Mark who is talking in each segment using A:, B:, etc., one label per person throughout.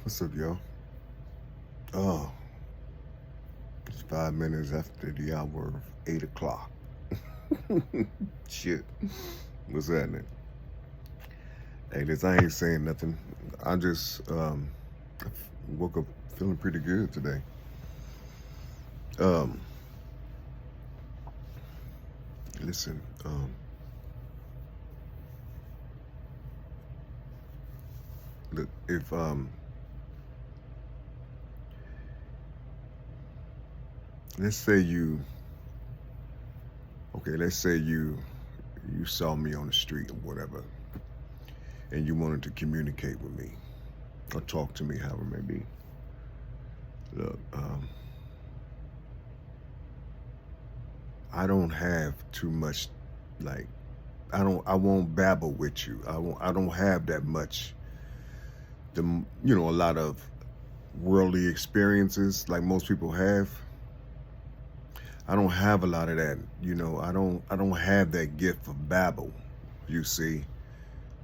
A: What's up, y'all? Oh, it's 5 minutes after the hour of 8 o'clock. Shit. What's happening? Hey, this I ain't saying nothing. I just woke up feeling pretty good today. Um, listen, look, if let's say you okay, let's say you saw me on the street or whatever, and you wanted to communicate with me or talk to me, however it may be. Look, I don't have too much, like, I won't babble with you. I don't have that much, a lot of worldly experiences like most people have. I don't have a lot of that. I don't have that gift of babble. You see,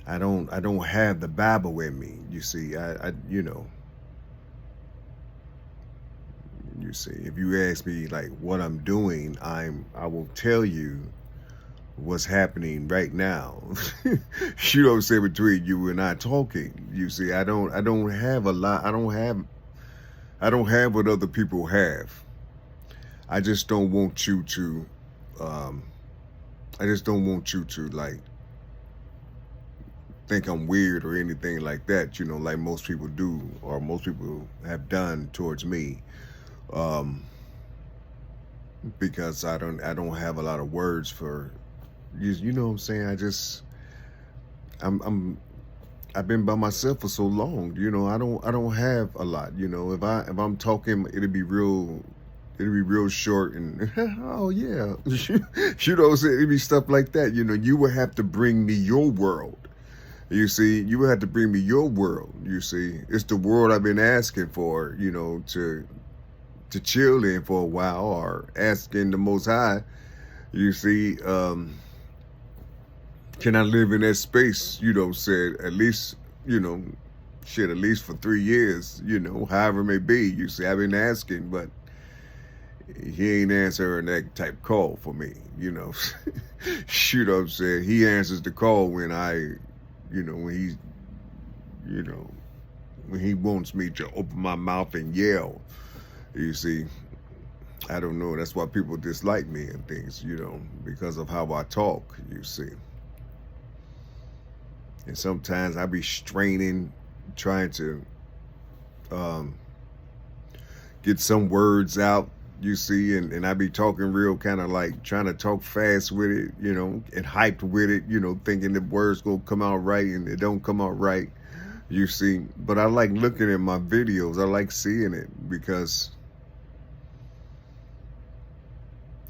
A: I don't have the babble in me. You see, you see, if you ask me like what I'm doing, I will tell you what's happening right now. You know what I'm saying, between you and I talking. You see, I don't have a lot. I don't have what other people have. I just don't want you to um I just don't want you to like think I'm weird or anything like that, like most people do or most people have done towards me. Um because I don't have a lot of words for you know what I'm saying? I'm I've been by myself for so long, I don't have a lot, if I'm talking it'll be real short and oh yeah. You know what I'm saying? It'd be stuff like that. You would have to bring me your world. You see, you would have to bring me your world. You see, it's the world I've been asking for, to chill in for a while or asking the Most High. You see, can I live in that space? Said at least, you know, shit, at least for 3 years, however it may be. You see, I've been asking, but he ain't answering that type call for me, Shoot, I'm saying he answers the call when when he's, you know, when he wants me to open my mouth and yell. You see, I don't know. That's why people dislike me and things, because of how I talk. You see, and sometimes I be straining, trying to um, get some words out, you see, and I be talking real kind of like trying to talk fast with it, and hyped with it, thinking the words gonna come out right and it don't come out right, you see. But I like looking at my videos. I like seeing it because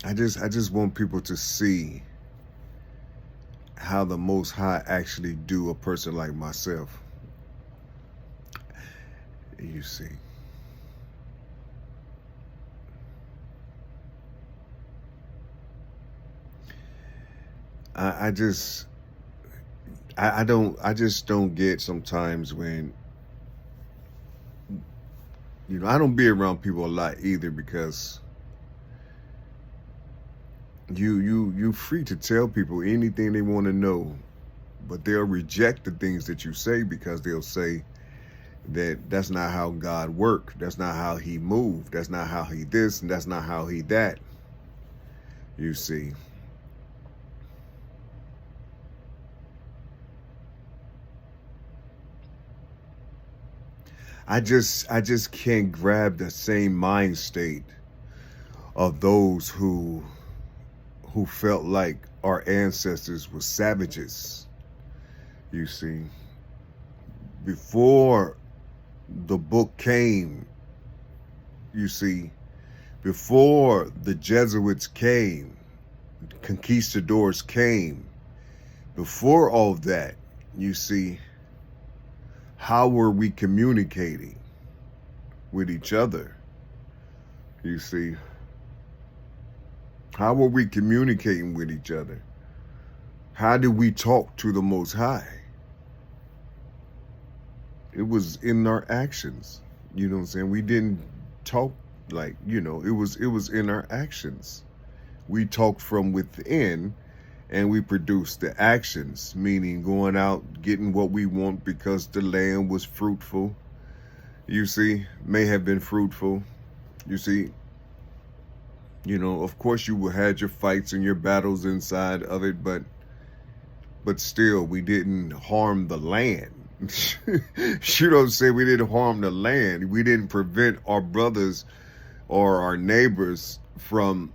A: I just want people to see how the Most High actually do a person like myself. You see. I just I just don't get sometimes when I don't be around people a lot either because you free to tell people anything they want to know, but they'll reject the things that you say because they'll say that that's not how God worked, that's not how he moved, that's not how he this, and that's not how he that. You see. I just can't grab the same mind state of those who felt like our ancestors were savages. You see, before the book came, you see, before the Jesuits came, conquistadors came, before all of that, you see, how were we communicating with each other? You see, how were we communicating with each other? How did we talk to the Most High? It was in our actions. You know what I'm saying? We didn't talk like, it was in our actions. We talked from within and we produced the actions, meaning going out, getting what we want because the land was fruitful. You see, may have been fruitful. You see, of course you had your fights and your battles inside of it, but still we didn't harm the land. You don't say we didn't harm the land. We didn't prevent our brothers or our neighbors from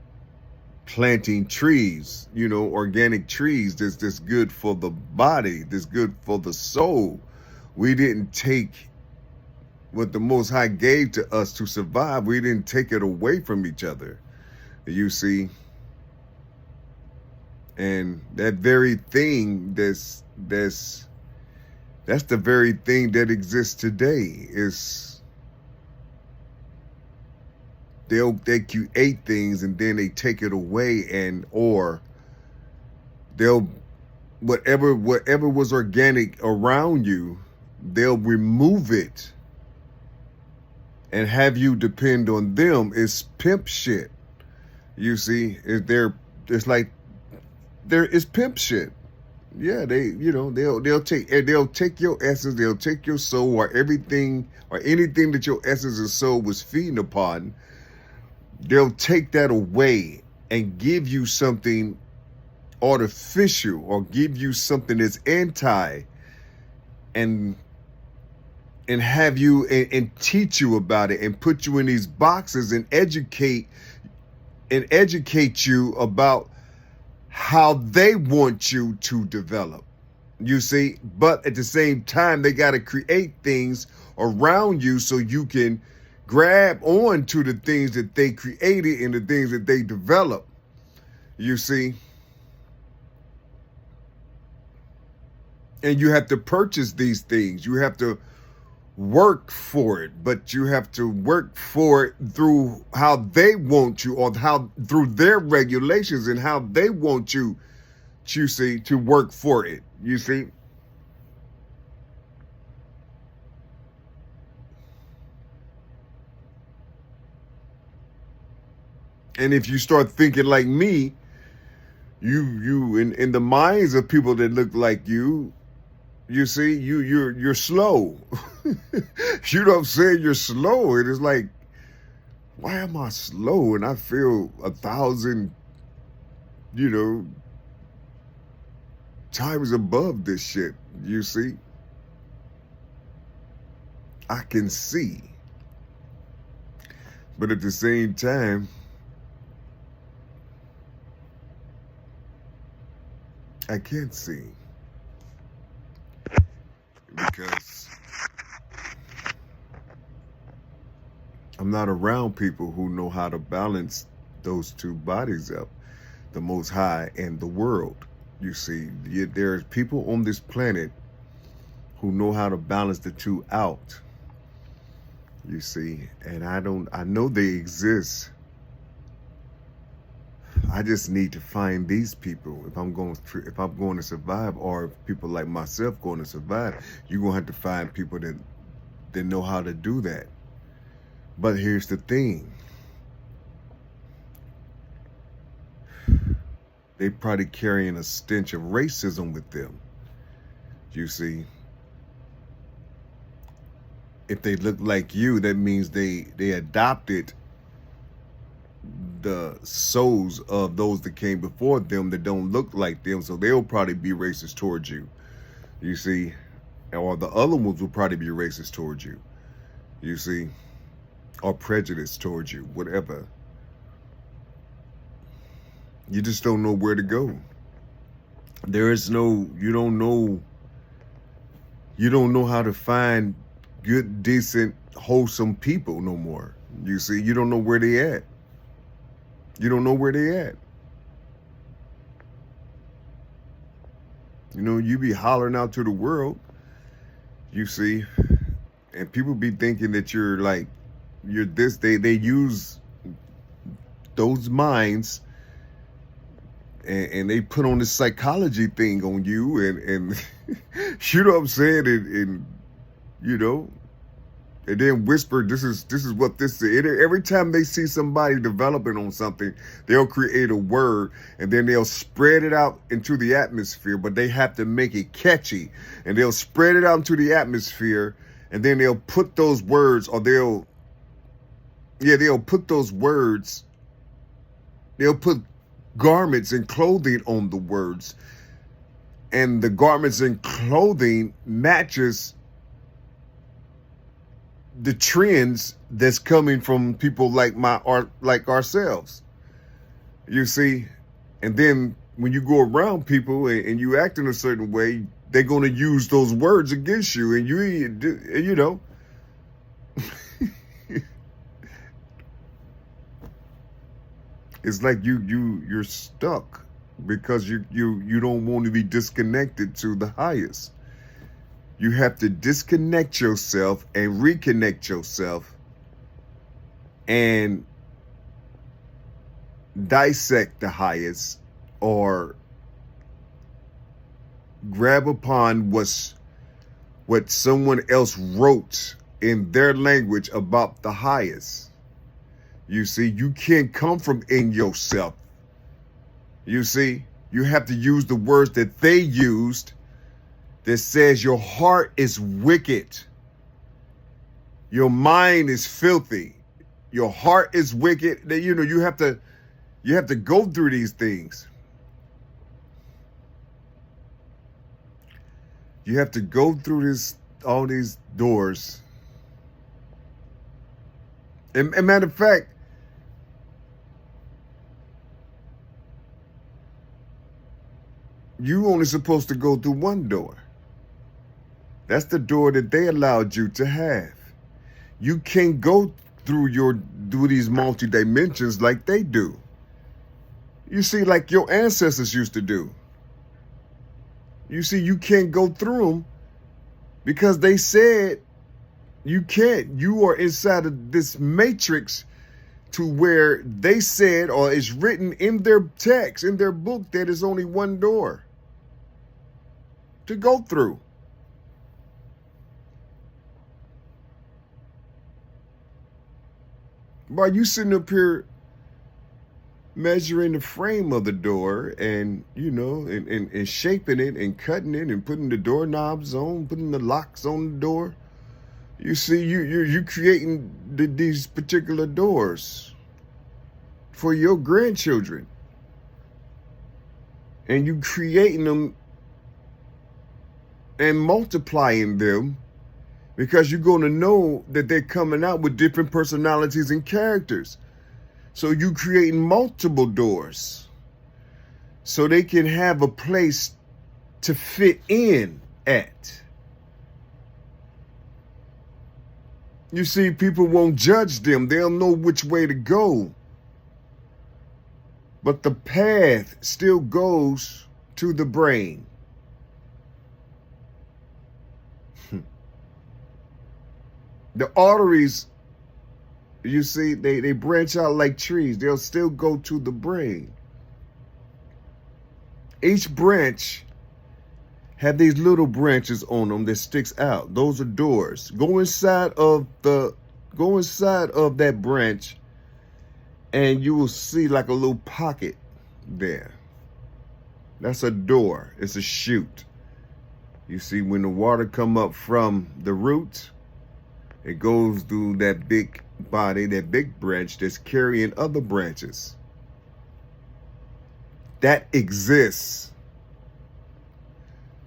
A: planting trees, organic trees that's good for the body, that's good for the soul. We didn't take what the Most High gave to us to survive. We didn't take it away from each other, you see. And that very thing that's the very thing that exists today. Is they create things and then they take it away, and or they'll whatever was organic around you, they'll remove it and have you depend on them. It's pimp shit. You see, it's like there is pimp shit. Yeah, they'll take your essence, they'll take your soul, or everything or anything that your essence and soul was feeding upon. They'll take that away and give you something artificial, or give you something that's anti, and have you and teach you about it and put you in these boxes and educate you about how they want you to develop, you see. But at the same time, they got to create things around you so you can grab on to the things that they created and the things that they develop, you see. And you have to purchase these things. You have to work for it, but you have to work for it through how they want you, or through their regulations and how they want you see, to work for it, you see. And if you start thinking like me, you in the minds of people that look like you see, you're slow. You know what I'm saying? You're slow. It is like, why am I slow? And I feel 1,000, times above this shit. You see? I can see. But at the same time, I can't see. Because I'm not around people who know how to balance those two bodies up, the Most High and the world. You see, there's people on this planet who know how to balance the two out. You see, and I know they exist. I just need to find these people. If I'm going to survive, or if people like myself going to survive, you're going to have to find people that know how to do that. But here's the thing. They probably carrying a stench of racism with them. You see, if they look like you, that means they adopted the souls of those that came before them that don't look like them, so they'll probably be racist towards you. You see, or the other ones will probably be racist towards you. You see, or prejudiced towards you, whatever. You just don't know where to go. You don't know how to find good, decent, wholesome people no more. You see, you don't know where they at. You don't know where they at. You be hollering out to the world, you see, and people be thinking that you're this. They use those minds and they put on this psychology thing on you, and you know what I'm saying, and you know, and then whisper, this is what this is. Every time they see somebody developing on something, they'll create a word and then they'll spread it out into the atmosphere, but they have to make it catchy. And they'll spread it out into the atmosphere, and then they'll put those words, or they'll put those words, they'll put garments and clothing on the words. And the garments and clothing matches the trends that's coming from people like ourselves, you see. And then when you go around people and you act in a certain way, they're going to use those words against you, and you know. It's like you're stuck because you don't want to be disconnected to the highest. You have to disconnect yourself and reconnect yourself and dissect the highest, or grab upon what someone else wrote in their language about the highest. You see, you can't come from in yourself. You see, you have to use the words that they used, that says your heart is wicked. Your mind is filthy. Your heart is wicked. That, you know, you have to go through these things. You have to go through all these doors. And matter of fact, you only supposed to go through one door. That's the door that they allowed you to have. You can't go through these multi-dimensions like they do. You see, like your ancestors used to do. You see, you can't go through them because they said you can't. You are inside of this matrix to where they said, or it's written in their text, in their book, that there's only one door to go through. While you sitting up here measuring the frame of the door and, you know, and shaping it and cutting it and putting the doorknobs on, putting the locks on the door, you see, you creating these particular doors for your grandchildren. And you creating them and multiplying them, because you're going to know that they're coming out with different personalities and characters. So you creating multiple doors so they can have a place to fit in at. You see, people won't judge them. They'll know which way to go. But the path still goes to the brain. The arteries, you see, they branch out like trees. They'll still go to the brain. Each branch have these little branches on them that sticks out. Those are doors. Go inside of that branch and you will see like a little pocket there. That's a door. It's a chute. You see, when the water come up from the root, it goes through that big body, that big branch that's carrying other branches. That exists.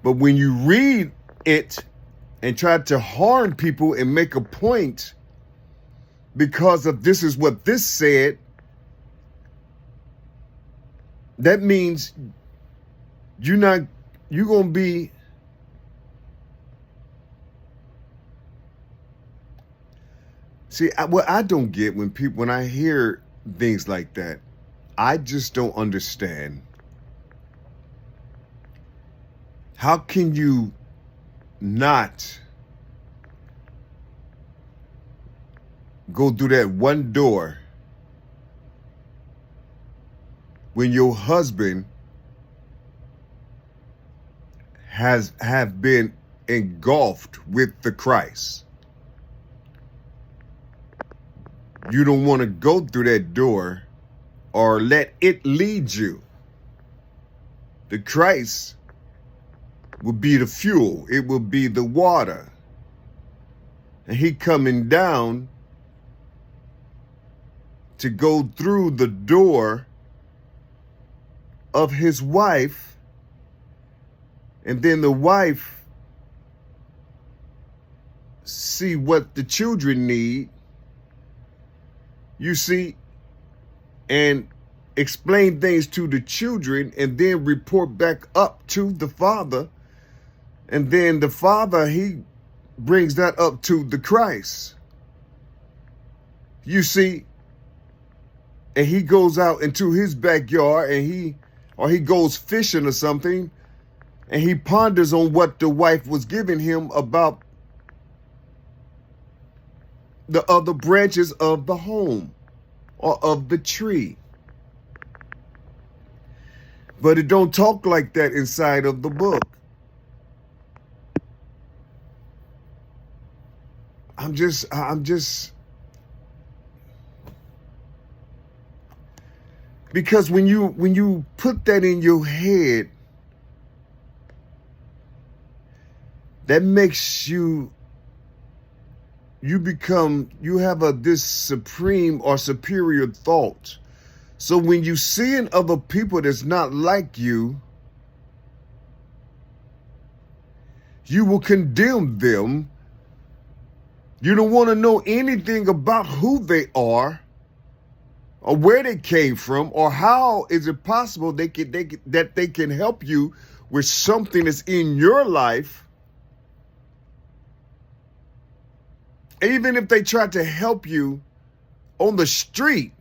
A: But when you read it and try to harm people and make a point because of this is what this said, that means you're going to be See, what I don't get when I hear things like that, I just don't understand. How can you not go through that one door when your husband have been engulfed with the Christ. You don't want to go through that door or let it lead you. The Christ will be the fuel. It will be the water. And he coming down to go through the door of his wife, and then the wife see what the children need, you see, and explain things to the children, and then report back up to the father, and then the father, he brings that up to the Christ. You see, and he goes out into his backyard, and he goes fishing or something, and he ponders on what the wife was giving him about the other branches of the home or of the tree. But it don't talk like that inside of the book. I'm just because when you put that in your head, that makes you have this supreme or superior thought. So when you see in other people that's not like you, you will condemn them. You don't want to know anything about who they are, or where they came from, or how is it possible that they can help you with something that's in your life. Even if they try to help you on the street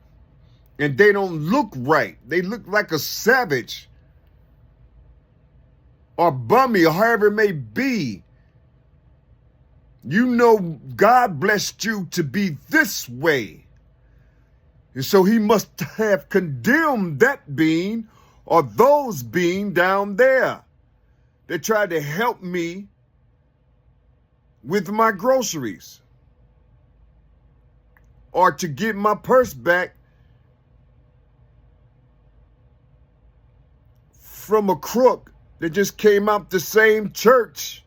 A: and they don't look right, they look like a savage or bummy or however it may be, you know God blessed you to be this way. And so he must have condemned that being or those being down there that tried to help me with my groceries, or to get my purse back from a crook that just came out the same church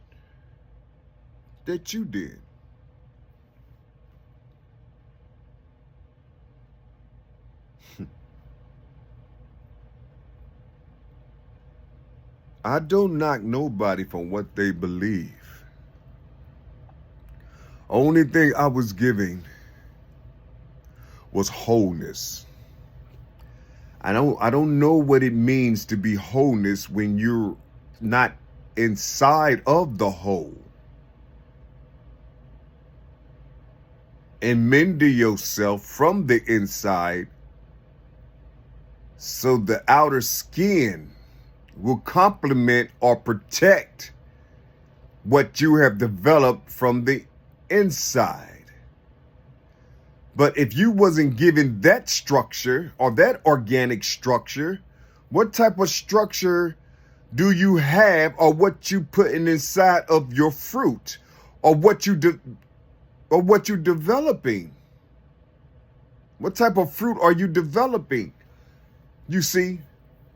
A: that you did. I don't knock nobody for what they believe. Only thing I was giving was wholeness. I don't know what it means to be wholeness when you're not inside of the whole. And mend yourself from the inside so the outer skin will complement or protect what you have developed from the inside. But if you wasn't given that structure or that organic structure, what type of structure do you have, or what you putting inside of your fruit, or what you developing? What type of fruit are you developing? You see,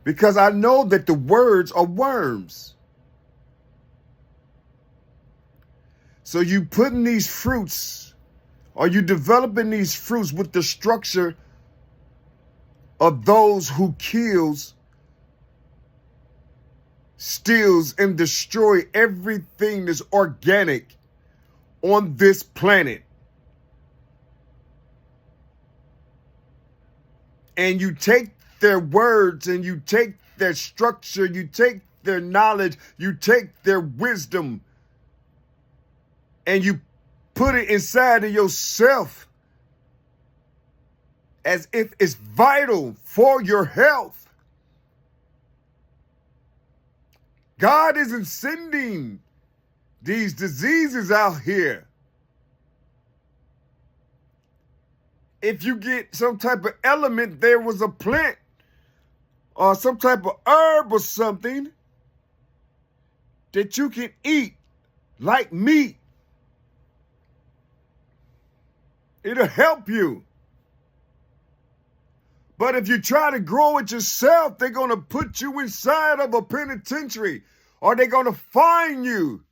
A: because I know that the words are worms. So you putting these fruits, are you developing these fruits with the structure of those who kills, steals, and destroy everything that's organic on this planet? And you take their words, and you take their structure, you take their knowledge, you take their wisdom, and you put it inside of yourself as if it's vital for your health. God isn't sending these diseases out here. If you get some type of element, there was a plant or some type of herb or something that you can eat like meat. It'll help you. But if you try to grow it yourself, they're going to put you inside of a penitentiary, or they're going to fine you.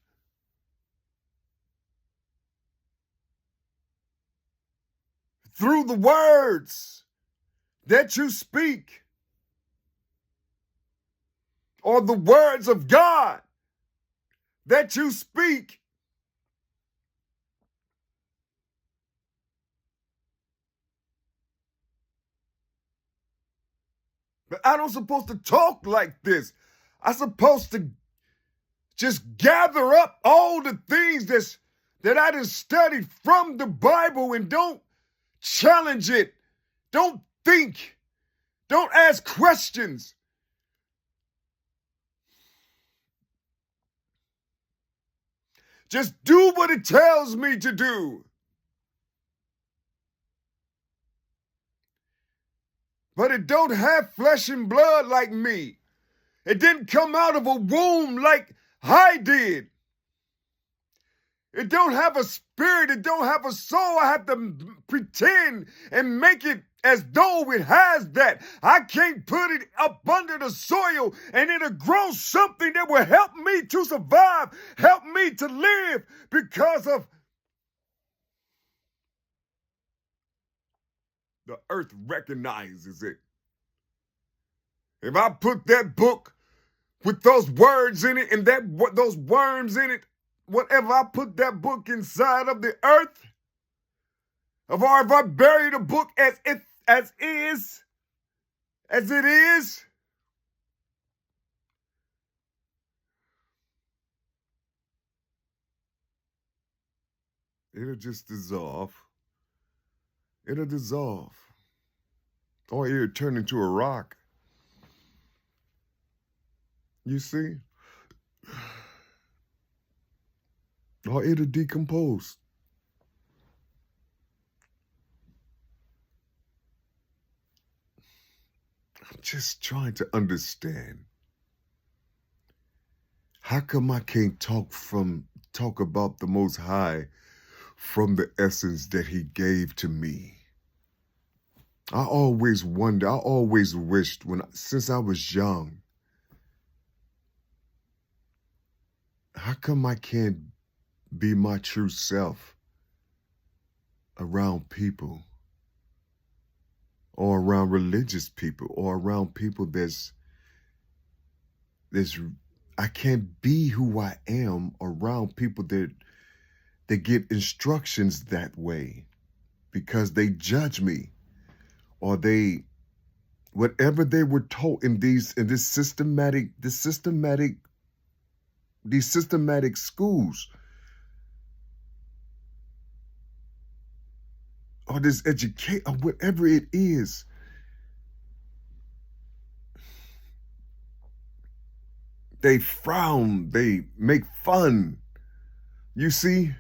A: Through the words that you speak, or the words of God that you speak. But I don't supposed to talk like this. I'm supposed to just gather up all the things that I done studied from the Bible and don't challenge it. Don't think. Don't ask questions. Just do what it tells me to do. But it don't have flesh and blood like me. It didn't come out of a womb like I did. It don't have a spirit. It don't have a soul. I have to pretend and make it as though it has that. I can't put it up under the soil and it'll grow something that will help me to survive, help me to live, because of the earth recognizes it. If I put that book with those words in it and those worms in it, whatever, I put that book inside of the earth, or if I bury the book as it is, it'll just dissolve. It'll dissolve. Or it'll turn into a rock. You see? Or it'll decompose. I'm just trying to understand. How come I can't talk about the Most High from the essence that He gave to me? I always wonder, I always wished since I was young, how come I can't be my true self around people, or around religious people, or around people I can't be who I am around people that get instructions that way because they judge me, or whatever they were taught in these systematic schools, or this educate, or whatever it is. They frown, they make fun, you see?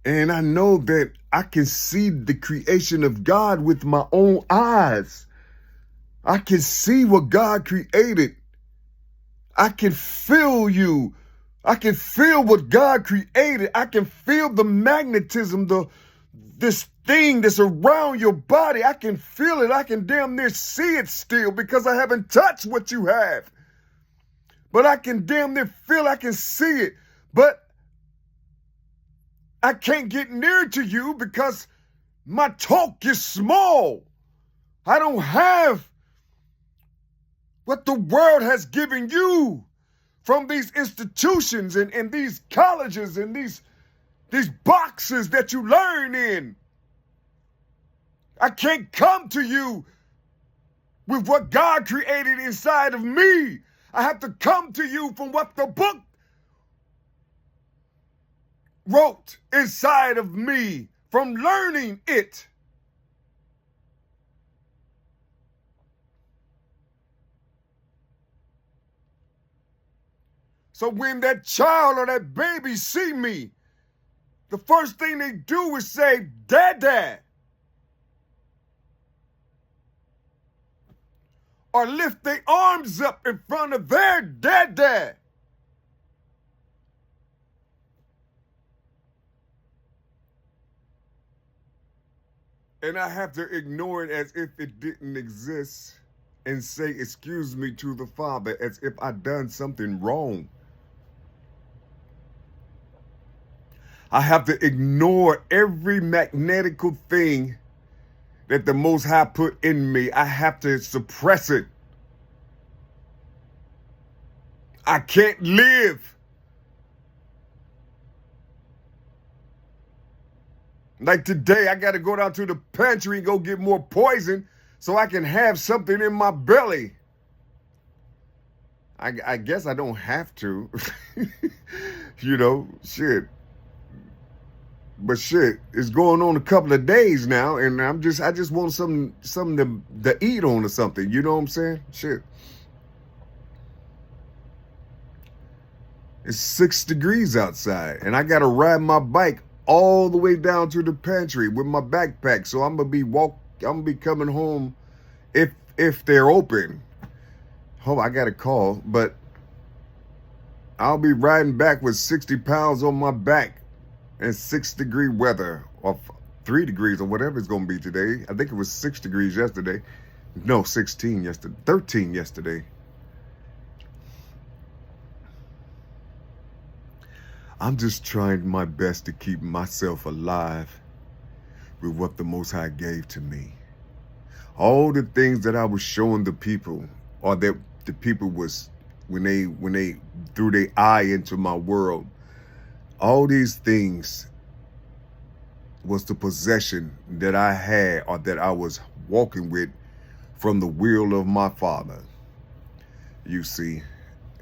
A: And I know that I can see the creation of God with my own eyes. I can see what God created. I can feel you. I can feel what God created. I can feel the magnetism, this thing that's around your body. I can feel it. I can damn near see it still because I haven't touched what you have. But I can damn near feel, I can see it. But I can't get near to you because my talk is small. I don't have what the world has given you from these institutions and these colleges and these boxes that you learn in. I can't come to you with what God created inside of me. I have to come to you from what the book wrote inside of me, from learning it. So when that child or that baby see me, the first thing they do is say, "Dad," or lift their arms up in front of their dad. And I have to ignore it as if it didn't exist and say, excuse me to the Father, as if I done something wrong. I have to ignore every magnetical thing that the Most High put in me. I have to suppress it. I can't live. Like today, I got to go down to the pantry and go get more poison so I can have something in my belly. I guess I don't have to. Shit. But shit, it's going on a couple of days now, and I just want something to eat on or something. You know what I'm saying? Shit. It's 6 degrees outside, and I gotta ride my bike all the way down to the pantry with my backpack. So I'm gonna be coming home if they're open. Oh, I got a call, but I'll be riding back with 60 pounds on my back and 6-degree weather, or 3 degrees, or whatever it's gonna be today. I think it was 6 degrees yesterday. No, 16 yesterday. 13 yesterday. I'm just trying my best to keep myself alive with what the Most High gave to me. All the things that I was showing the people, or that the people was, when they threw their eye into my world, all these things was the possession that I had, or that I was walking with from the will of my Father, you see,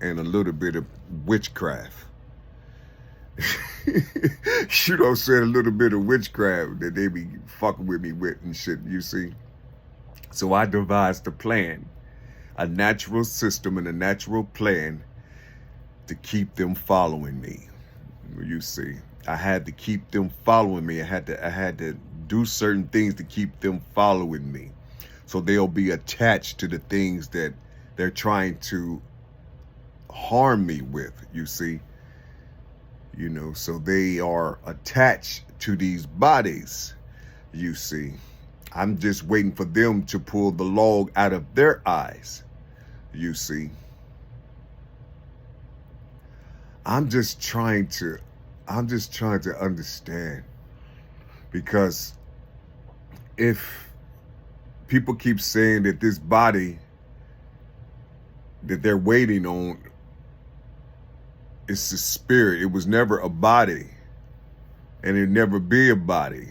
A: and a little bit of witchcraft. You know, said a little bit of witchcraft that they be fucking with me with and shit, you see. So I devised a plan, a natural system and a natural plan to keep them following me. You see, I had to keep them following me. I had to do certain things to keep them following me, so they'll be attached to the things that they're trying to harm me with, you see. You know, so they are attached to these bodies, you see. I'm just waiting for them to pull the log out of their eyes, you see. I'm just trying to understand, because if people keep saying that this body that they're waiting on, it's the spirit, it was never a body, and it'll never be a body,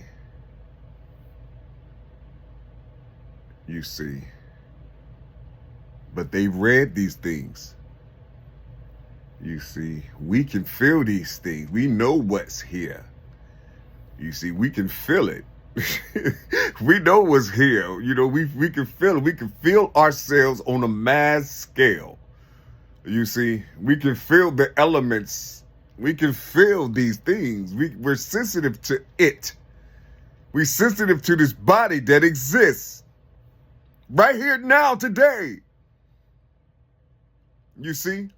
A: you see. But they've read these things. You see, we can feel these things. We know what's here. You see, we can feel it. We know what's here. You know, we can feel it. We can feel ourselves on a mass scale. You see, we can feel the elements. We can feel these things. We're sensitive to it. We're sensitive to this body that exists right here now today. You see?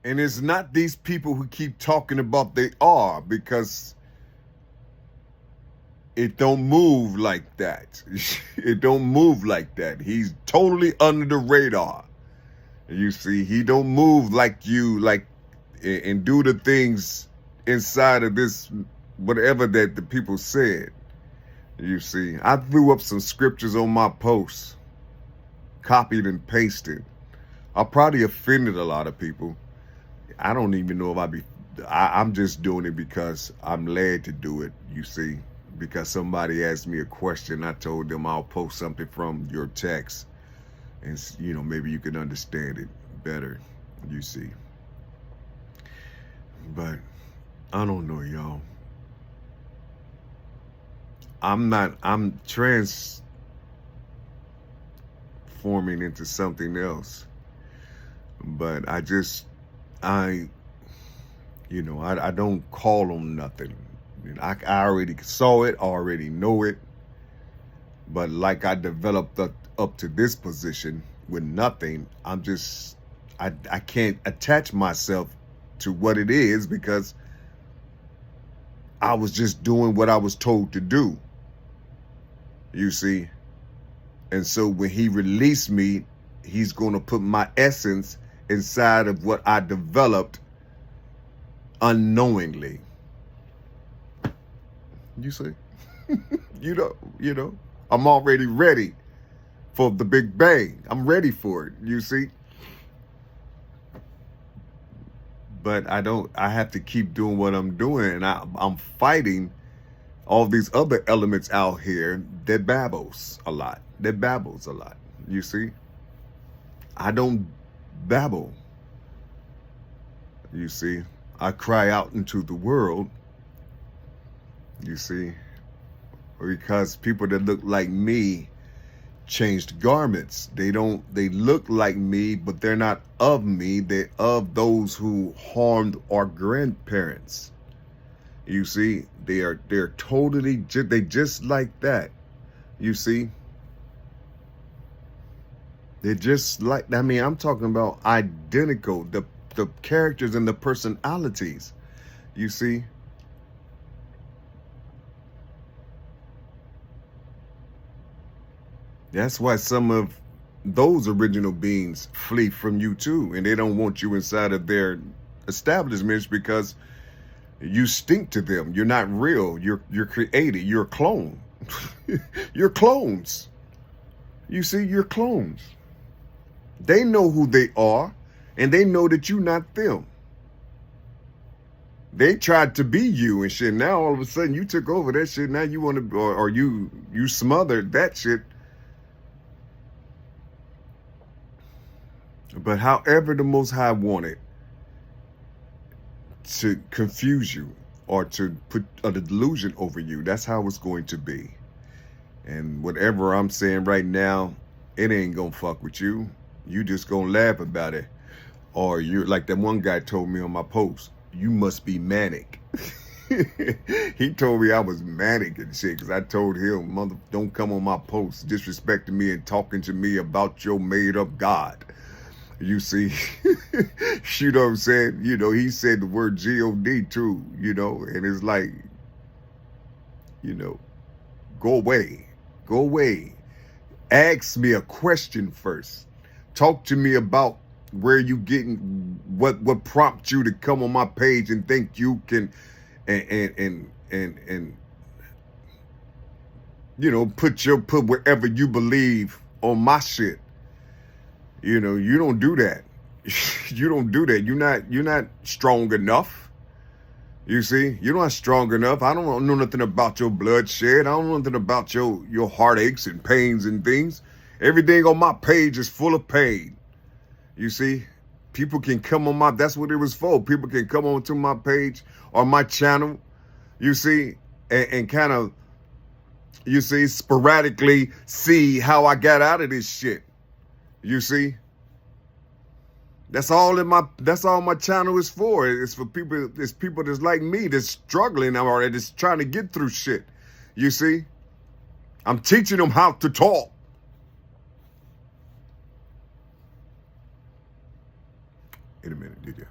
A: And it's not these people who keep talking about they are, because it don't move like that. It don't move like that. He's totally under the radar. You see, he don't move like you, and do the things inside of this, whatever that the people said. You see, I threw up some scriptures on my post, copied and pasted. I probably offended a lot of people. I don't even know if I'm just doing it because I'm led to do it, you see. Because somebody asked me a question, I told them I'll post something from your text, and you know, maybe you can understand it better, you see. But I don't know, y'all. I'm transforming into something else. But I don't call on nothing. I already saw it, already know it. But like I developed up to this position with nothing, I'm just I can't attach myself to what it is because I was just doing what I was told to do. You see? And so when he released me, he's going to put my essence inside of what I developed unknowingly. You see? you know, I'm already ready for the Big Bang. I'm ready for it, you see? But I have to keep doing what I'm doing, and I'm fighting all these other elements out here that babbles a lot. You see? I don't babble. You see? I cry out into the world. You see? Because people that look like me changed garments. They look like me, but they're not of me. They're of those who harmed our grandparents. You see, they're totally, they just like that. You see, they're just like, I mean, I'm talking about identical, the characters and the personalities. You see, that's why some of those original beings flee from you too, and they don't want you inside of their establishments because you stink to them. You're not real. You're created. You're a clone. You're clones. You see, you're clones. They know who they are, and they know that you're not them. They tried to be you and shit. Now all of a sudden you took over that shit. Now you want to, or you smothered that shit. But however the Most High wanted to confuse you or to put a delusion over you, that's how it's going to be. And whatever I'm saying right now, it ain't gonna fuck with you. You just gonna laugh about it. Or you're like that one guy told me on my post, you must be manic. He told me I was manic and shit because I told him, mother, don't come on my post disrespecting me and talking to me about your made up God. You see, you know what I'm saying? You know, he said the word G-O-D too, you know, and it's like, you know, go away. Go away. Ask me a question first. Talk to me about where you getting, what prompts you to come on my page and think you can, and you know, put wherever you believe on my shit. You know, you don't do that. You don't do that. You're not strong enough. You see, you're not strong enough. I don't know nothing about your bloodshed. I don't know nothing about your heartaches and pains and things. Everything on my page is full of pain. You see, people can come on that's what it was for. People can come onto my page or my channel, you see, and kind of, you see, sporadically see how I got out of this shit. You see, that's all my channel is for. It's for people. It's people that's like me that's struggling or that's trying to get through shit. You see, I'm teaching them how to talk. In a minute, did you?